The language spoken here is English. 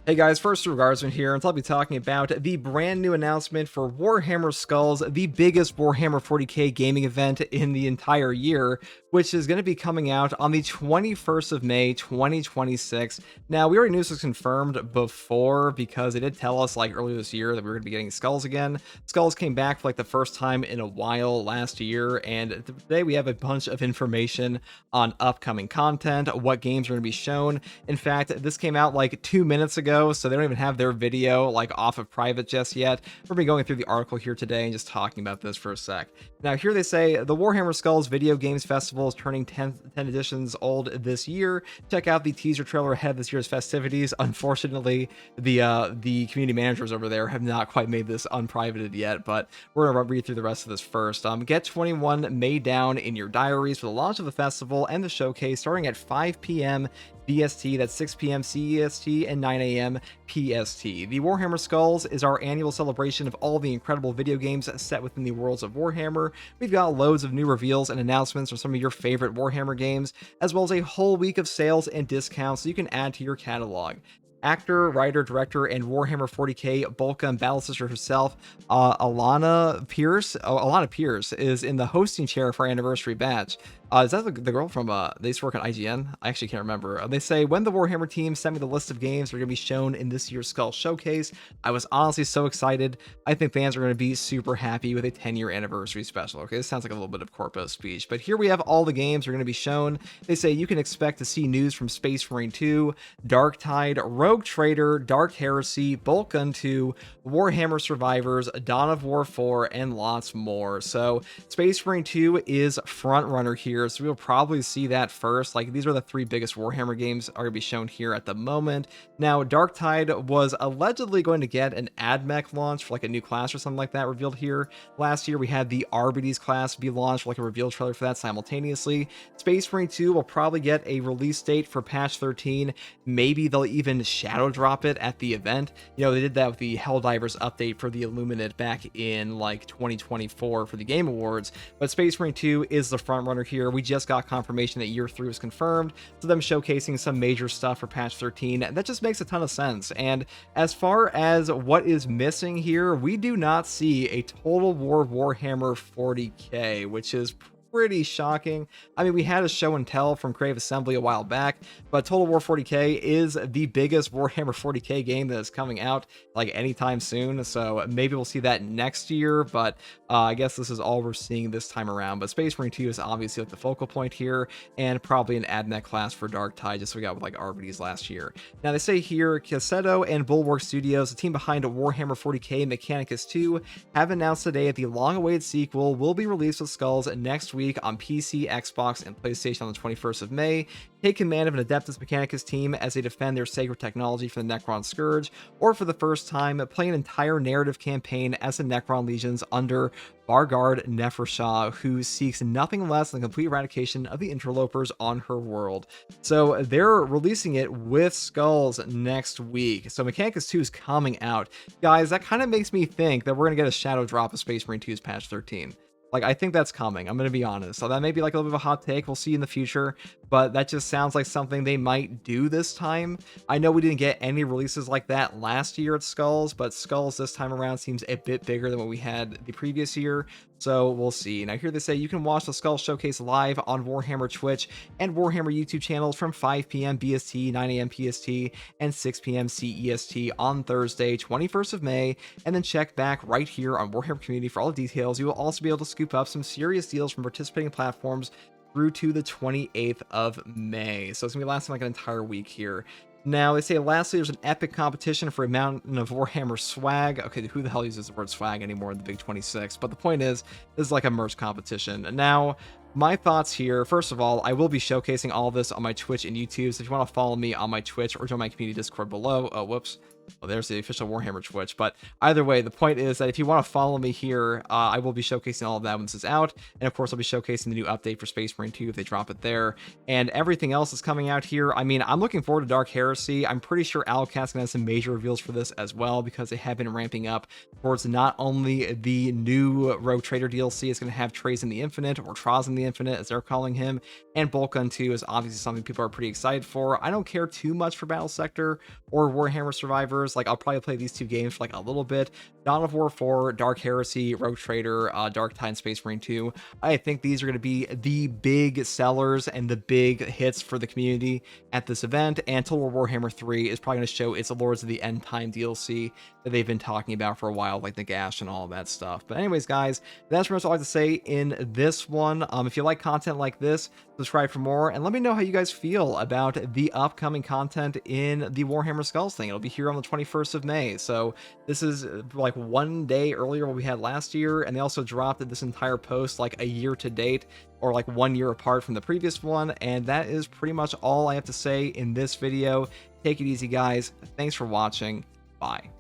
Hey guys, first Regardsman here, and I'll be talking about the brand new announcement for Warhammer Skulls, the biggest Warhammer 40k gaming event in the entire year, which is going to be coming out on the 21st of May, 2026. Now, we already knew this was confirmed before because they did tell us like earlier this year that we were going to be getting Skulls again. Skulls came back for like the first time in a while last year, and today we have a bunch of information on upcoming content, what games are going to be shown. In fact, this came out like 2 minutes ago, so they don't even have their video like off of private just yet. We're gonna be going through the article here today and just talking about this for a sec. Now here they say the Warhammer Skulls Video Games Festival is turning 10 editions old this year. Check out the teaser trailer ahead of this year's festivities. Unfortunately, the community managers over there have not quite made this unprivated yet, but we're gonna read through the rest of this first. Get 21 May down in your diaries for the launch of the festival and the showcase starting at 5 p.m. BST, that's 6 p.m. CEST and 9 a.m. PST. The Warhammer Skulls is our annual celebration of all the incredible video games set within the worlds of Warhammer. We've got loads of new reveals and announcements from some of your favorite Warhammer games, as well as a whole week of sales and discounts so you can add to your catalog. Actor, writer, director, and Warhammer 40k Bulka and Battle Sister herself, Alana Pierce is in the hosting chair for our anniversary batch. Is that the girl from they used to work on IGN? I actually can't remember. They say, when the Warhammer team sent me the list of games that are going to be shown in this year's Skull Showcase, I was honestly so excited. I think fans are going to be super happy with a 10-year anniversary special. Okay, this sounds like a little bit of corpo speech, but here we have all the games that are going to be shown. They say you can expect to see news from Space Marine 2, Dark Tide, Rogue Trader, Dark Heresy, Bolt Gun 2, Warhammer Survivors, Dawn of War 4, and lots more. So Space Marine 2 is front runner here, so we'll probably see that first. Like, these are the three biggest Warhammer games are going to be shown here at the moment. Now, Dark Tide was allegedly going to get an AdMech launch for like a new class or something like that revealed here. Last year we had the Arbites class be launched, like a reveal trailer for that simultaneously. Space Marine 2 will probably get a release date for patch 13. Maybe they'll even shadow drop it at the event. You know, they did that with the Helldivers update for the Illuminate back in like 2024 for the Game Awards, but Space Marine 2 is the front runner here. We just got confirmation that year 3 was confirmed, so them showcasing some major stuff for patch 13, that just makes a ton of sense. And as far as what is missing here, we do not see a Total War Warhammer 40k, which is pretty shocking. I mean, we had a show and tell from Creative Assembly a while back, but Total War 40k is the biggest Warhammer 40k game that is coming out like anytime soon, so maybe we'll see that next year, but I guess this is all we're seeing this time around. But Space Marine 2 is obviously like the focal point here, and probably an AdNet class for Dark Tide, just so we got with like Arbites last year. Now they say here, Cassetto and Bulwark Studios, the team behind Warhammer 40k Mechanicus 2, have announced today that the long-awaited sequel will be released with Skulls next week on PC, Xbox, and PlayStation on the 21st of May. Take command of an Adeptus Mechanicus team as they defend their sacred technology from the Necron Scourge, or for the first time, play an entire narrative campaign as the Necron legions under Bargard Nefershah, who seeks nothing less than the complete eradication of the interlopers on her world. So they're releasing it with Skulls next week. So Mechanicus 2 is coming out. Guys, that kind of makes me think that we're going to get a shadow drop of Space Marine 2's patch 13. Like, I think that's coming. I'm going to be honest. So that may be like a little bit of a hot take. We'll see in the future, but that just sounds like something they might do this time. I know we didn't get any releases like that last year at Skulls, but Skulls this time around seems a bit bigger than what we had the previous year. So we'll see. Now here they say you can watch the Skull Showcase live on Warhammer Twitch and Warhammer YouTube channels from 5 p.m. BST, 9 a.m. PST, and 6 p.m. CEST on Thursday, 21st of May, and then check back right here on Warhammer Community for all the details. You will also be able to scoop up some serious deals from participating platforms through to the 28th of May. So it's gonna be lasting like an entire week here. Now, they say lastly, there's an epic competition for a mountain of Warhammer swag. Okay, who the hell uses the word swag anymore in the Big 26? But the point is, this is like a merch competition. Now, my thoughts here, first of all, I will be showcasing all of this on my Twitch and YouTube, so if you want to follow me on my Twitch or join my community Discord below, oh, whoops. Well, there's the official Warhammer Twitch, but either way, the point is that if you want to follow me here, I will be showcasing all of that when this is out, and of course I'll be showcasing the new update for Space Marine 2 if they drop it there, and everything else is coming out here. I mean, I'm looking forward to Dark Heresy. I'm pretty sure Alcat's gonna have some major reveals for this as well, because they have been ramping up towards not only the new Rogue Trader DLC, it's gonna have Trays in the Infinite or Traz in the Infinite, as they're calling him, and Bolt Gun 2 is obviously something people are pretty excited for. I don't care too much for Battle Sector or Warhammer Survivors. Like, I'll probably play these two games for like a little bit. Dawn of War 4, Dark Heresy, Rogue Trader, Dark Titan Space Marine 2. I think these are going to be the big sellers and the big hits for the community at this event. And Total War Warhammer 3 is probably going to show its Lords of the End Time DLC that they've been talking about for a while, like the Gash and all of that stuff. But anyways, guys, that's pretty much all I have to say in this one. If you like content like this, subscribe for more, and let me know how you guys feel about the upcoming content in the Warhammer Skulls thing. It'll be here on the 21st of May, so this is like one day earlier than what we had last year, and they also dropped this entire post like a year to date, or like 1 year apart from the previous one. And that is pretty much all I have to say in this video. Take it easy, guys. Thanks for watching. Bye.